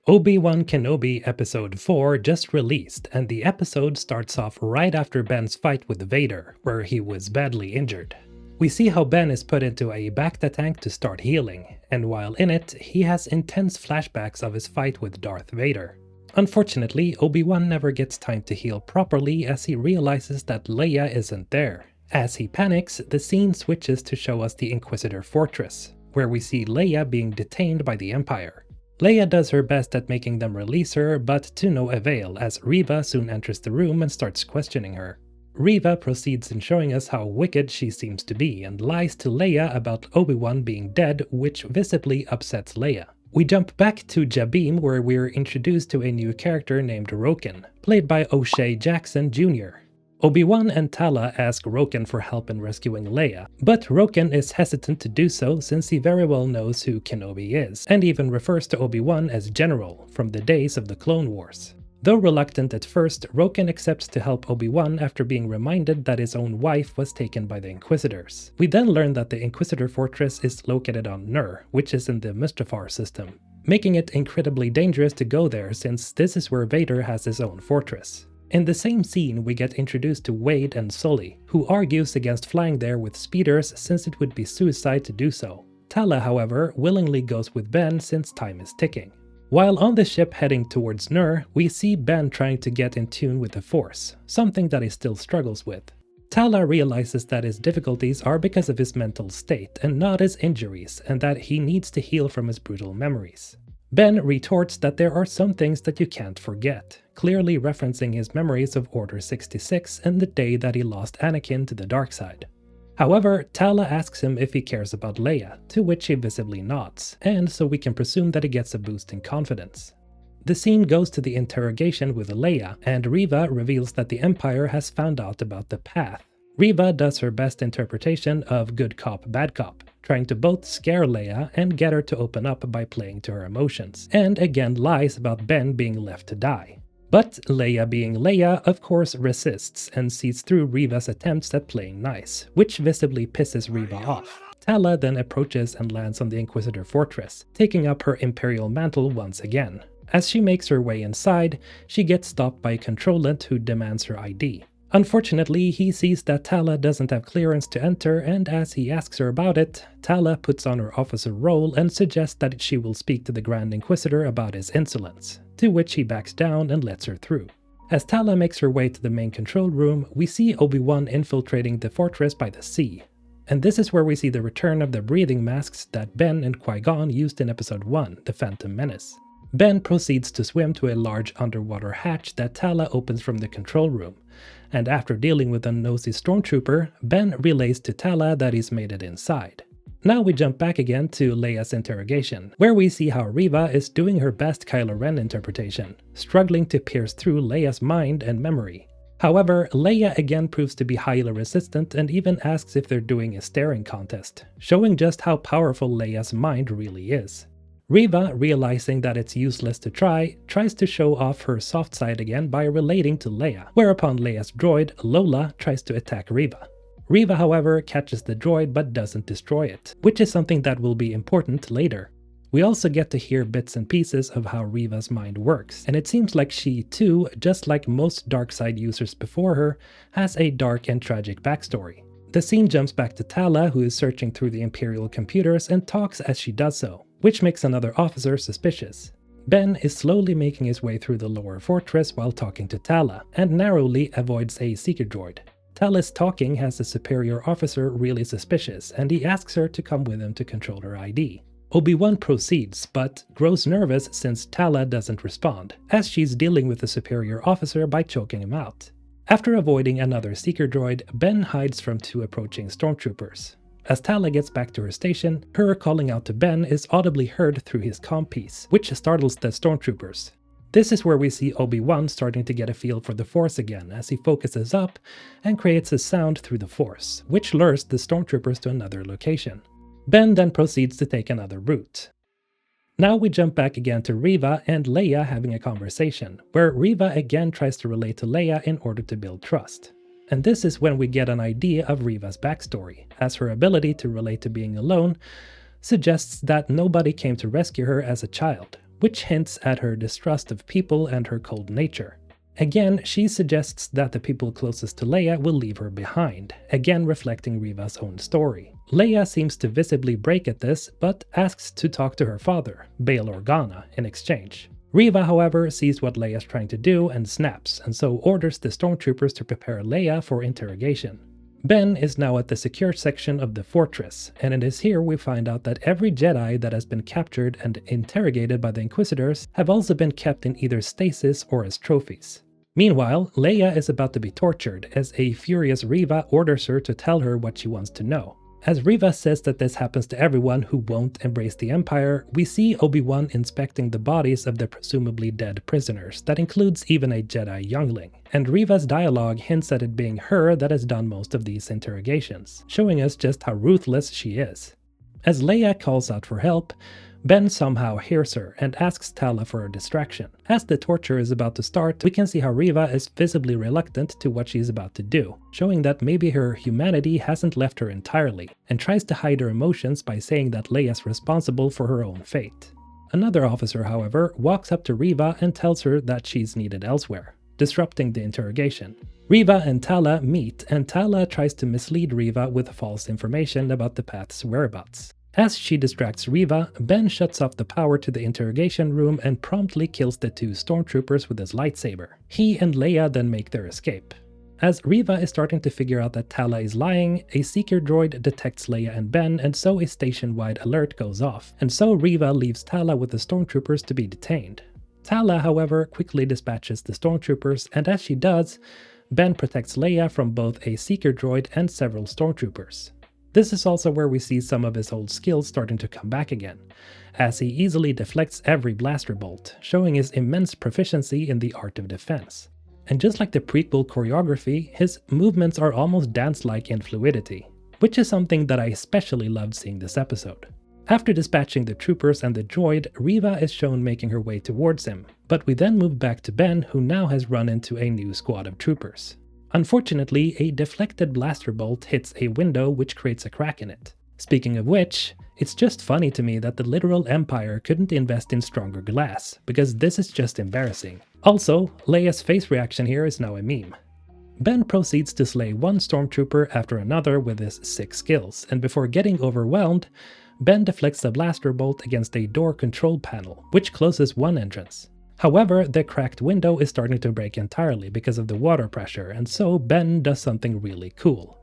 Obi Wan Kenobi Episode 4 just released, and the episode starts off right after Ben's fight with Vader, where he was badly injured. We see how Ben is put into a Bacta Tank to start healing, and while in it, he has intense flashbacks of his fight with Darth Vader. Unfortunately, Obi-Wan never gets time to heal properly as he realizes that Leia isn't there. As he panics, the scene switches to show us the Inquisitor fortress, where we see Leia being detained by the Empire. Leia does her best at making them release her, but to no avail as Reva soon enters the room and starts questioning her. Reva proceeds in showing us how wicked she seems to be and lies to Leia about Obi-Wan being dead, which visibly upsets Leia. We jump back to Jabim where we're introduced to a new character named Roken, played by O'Shea Jackson Jr. Obi-Wan and Tala ask Roken for help in rescuing Leia, but Roken is hesitant to do so since he very well knows who Kenobi is, and even refers to Obi-Wan as General from the days of the Clone Wars. Though reluctant at first, Roken accepts to help Obi-Wan after being reminded that his own wife was taken by the Inquisitors. We then learn that the Inquisitor fortress is located on Nur, which is in the Mustafar system, making it incredibly dangerous to go there since this is where Vader has his own fortress. In the same scene, we get introduced to Wade and Sully, who argues against flying there with speeders since it would be suicide to do so. Tala, however, willingly goes with Ben since time is ticking. While on the ship heading towards Nur, we see Ben trying to get in tune with the Force, something that he still struggles with. Tala realizes that his difficulties are because of his mental state and not his injuries, and that he needs to heal from his brutal memories. Ben retorts that there are some things that you can't forget, clearly referencing his memories of Order 66 and the day that he lost Anakin to the dark side. However, Tala asks him if he cares about Leia, to which he visibly nods, and so we can presume that he gets a boost in confidence. The scene goes to the interrogation with Leia, and Reva reveals that the Empire has found out about the path. Reva does her best interpretation of good cop, bad cop, trying to both scare Leia and get her to open up by playing to her emotions, and again lies about Ben being left to die. But Leia being Leia, of course, resists and sees through Reva's attempts at playing nice, which visibly pisses Reva off. Tala then approaches and lands on the Inquisitor fortress, taking up her Imperial mantle once again. As she makes her way inside, she gets stopped by a controllant who demands her ID. Unfortunately, he sees that Tala doesn't have clearance to enter, and as he asks her about it, Tala puts on her officer role and suggests that she will speak to the Grand Inquisitor about his insolence, to which he backs down and lets her through. As Tala makes her way to the main control room, we see Obi-Wan infiltrating the fortress by the sea. And this is where we see the return of the breathing masks that Ben and Qui-Gon used in Episode 1, The Phantom Menace. Ben proceeds to swim to a large underwater hatch that Tala opens from the control room, and after dealing with a nosy stormtrooper, Ben relays to Tala that he's made it inside. Now we jump back again to Leia's interrogation, where we see how Reva is doing her best Kylo Ren interpretation, struggling to pierce through Leia's mind and memory. However, Leia again proves to be highly resistant and even asks if they're doing a staring contest, showing just how powerful Leia's mind really is. Reva, realizing that it's useless to try, tries to show off her soft side again by relating to Leia, whereupon Leia's droid, Lola, tries to attack Reva. Reva, however, catches the droid but doesn't destroy it, which is something that will be important later. We also get to hear bits and pieces of how Reva's mind works, and it seems like she too, just like most dark side users before her, has a dark and tragic backstory. The scene jumps back to Tala, who is searching through the Imperial computers and talks as she does so, which makes another officer suspicious. Ben is slowly making his way through the lower fortress while talking to Tala, and narrowly avoids a seeker droid. Tala's talking has the superior officer really suspicious, and he asks her to come with him to control her ID. Obi-Wan proceeds, but grows nervous since Tala doesn't respond, as she's dealing with the superior officer by choking him out. After avoiding another seeker droid, Ben hides from two approaching stormtroopers. As Tala gets back to her station, her calling out to Ben is audibly heard through his comm piece, which startles the stormtroopers. This is where we see Obi-Wan starting to get a feel for the Force again as he focuses up and creates a sound through the Force, which lures the stormtroopers to another location. Ben then proceeds to take another route. Now we jump back again to Reva and Leia having a conversation, where Reva again tries to relate to Leia in order to build trust. And this is when we get an idea of Reva's backstory, as her ability to relate to being alone suggests that nobody came to rescue her as a child, which hints at her distrust of people and her cold nature. Again, she suggests that the people closest to Leia will leave her behind, again reflecting Reva's own story. Leia seems to visibly break at this, but asks to talk to her father, Bail Organa, in exchange. Reva, however, sees what Leia's trying to do and snaps, and so orders the stormtroopers to prepare Leia for interrogation. Ben is now at the secure section of the fortress, and it is here we find out that every Jedi that has been captured and interrogated by the Inquisitors have also been kept in either stasis or as trophies. Meanwhile, Leia is about to be tortured as a furious Reva orders her to tell her what she wants to know. As Reva says that this happens to everyone who won't embrace the Empire, we see Obi-Wan inspecting the bodies of the presumably dead prisoners, that includes even a Jedi youngling, and Reva's dialogue hints at it being her that has done most of these interrogations, showing us just how ruthless she is. As Leia calls out for help, Ben somehow hears her and asks Tala for a distraction. As the torture is about to start, we can see how Reva is visibly reluctant to what she's about to do, showing that maybe her humanity hasn't left her entirely, and tries to hide her emotions by saying that Leia's responsible for her own fate. Another officer, however, walks up to Reva and tells her that she's needed elsewhere, disrupting the interrogation. Reva and Tala meet, and Tala tries to mislead Reva with false information about the path's whereabouts. As she distracts Reva, Ben shuts off the power to the interrogation room and promptly kills the two stormtroopers with his lightsaber. He and Leia then make their escape. As Reva is starting to figure out that Tala is lying, a seeker droid detects Leia and Ben, and so a station-wide alert goes off, and so Reva leaves Tala with the stormtroopers to be detained. Tala, however, quickly dispatches the stormtroopers, and as she does, Ben protects Leia from both a seeker droid and several stormtroopers. This is also where we see some of his old skills starting to come back again, as he easily deflects every blaster bolt, showing his immense proficiency in the art of defense. And just like the prequel choreography, his movements are almost dance-like in fluidity, which is something that I especially loved seeing this episode. After dispatching the troopers and the droid, Reva is shown making her way towards him, but we then move back to Ben, who now has run into a new squad of troopers. Unfortunately, a deflected blaster bolt hits a window which creates a crack in it. Speaking of which, it's just funny to me that the literal Empire couldn't invest in stronger glass, because this is just embarrassing. Also, Leia's face reaction here is now a meme. Ben proceeds to slay one stormtrooper after another with his 6 skills, and before getting overwhelmed, Ben deflects a blaster bolt against a door control panel, which closes one entrance. However, the cracked window is starting to break entirely because of the water pressure, and so Ben does something really cool.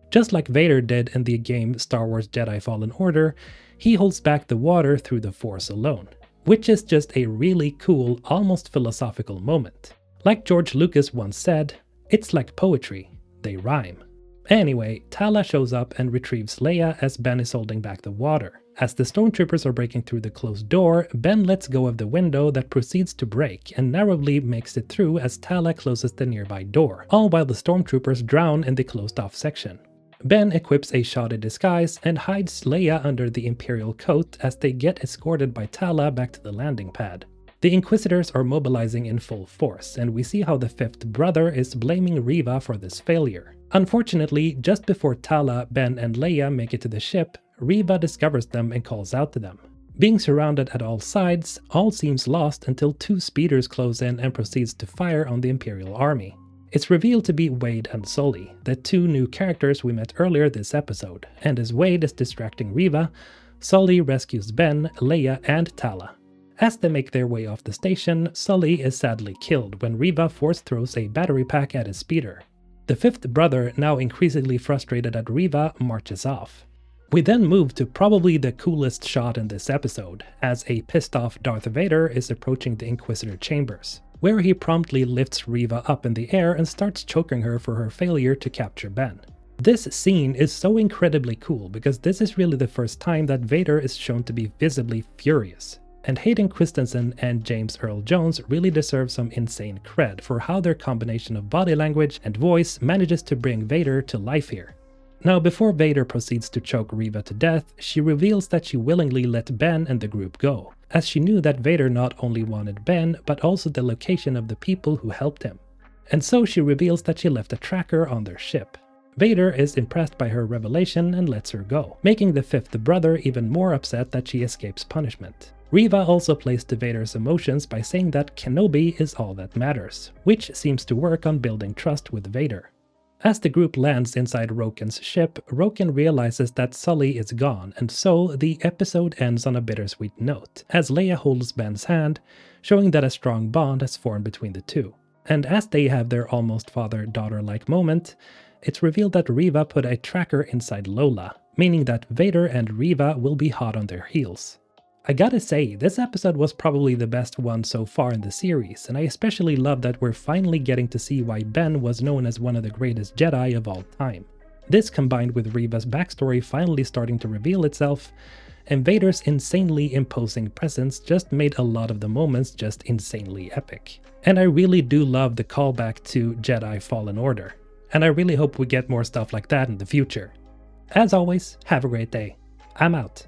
Just like Vader did in the game Star Wars Jedi Fallen Order, he holds back the water through the Force alone, which is just a really cool, almost philosophical moment. Like George Lucas once said, "It's like poetry, they rhyme." Anyway, Tala shows up and retrieves Leia as Ben is holding back the water. As the stormtroopers are breaking through the closed door, Ben lets go of the window that proceeds to break and narrowly makes it through as Tala closes the nearby door, all while the stormtroopers drown in the closed-off section. Ben equips a shoddy disguise and hides Leia under the Imperial coat as they get escorted by Tala back to the landing pad. The Inquisitors are mobilizing in full force, and we see how the 5th brother is blaming Reva for this failure. Unfortunately, just before Tala, Ben, and Leia make it to the ship, Reva discovers them and calls out to them. Being surrounded at all sides, all seems lost until 2 speeders close in and proceeds to fire on the Imperial army. It's revealed to be Wade and Sully, the 2 new characters we met earlier this episode, and as Wade is distracting Reva, Sully rescues Ben, Leia, and Tala. As they make their way off the station, Sully is sadly killed when Reva force throws a battery pack at his speeder. The 5th brother, now increasingly frustrated at Reva, marches off. We then move to probably the coolest shot in this episode, as a pissed-off Darth Vader is approaching the Inquisitor chambers, where he promptly lifts Reva up in the air and starts choking her for her failure to capture Ben. This scene is so incredibly cool because this is really the first time that Vader is shown to be visibly furious. And Hayden Christensen and James Earl Jones really deserve some insane cred for how their combination of body language and voice manages to bring Vader to life here. Now, before Vader proceeds to choke Reva to death, she reveals that she willingly let Ben and the group go, as she knew that Vader not only wanted Ben, but also the location of the people who helped him. And so she reveals that she left a tracker on their ship. Vader is impressed by her revelation and lets her go, making the 5th brother even more upset that she escapes punishment. Reva also plays to Vader's emotions by saying that Kenobi is all that matters, which seems to work on building trust with Vader. As the group lands inside Roken's ship, Roken realizes that Sully is gone, and so the episode ends on a bittersweet note, as Leia holds Ben's hand, showing that a strong bond has formed between the two. And as they have their almost father-daughter-like moment, it's revealed that Reva put a tracker inside Lola, meaning that Vader and Reva will be hot on their heels. I gotta say, this episode was probably the best one so far in the series, and I especially love that we're finally getting to see why Ben was known as one of the greatest Jedi of all time. This combined with Reva's backstory finally starting to reveal itself, and Vader's insanely imposing presence just made a lot of the moments just insanely epic. And I really do love the callback to Jedi Fallen Order, and I really hope we get more stuff like that in the future. As always, have a great day. I'm out.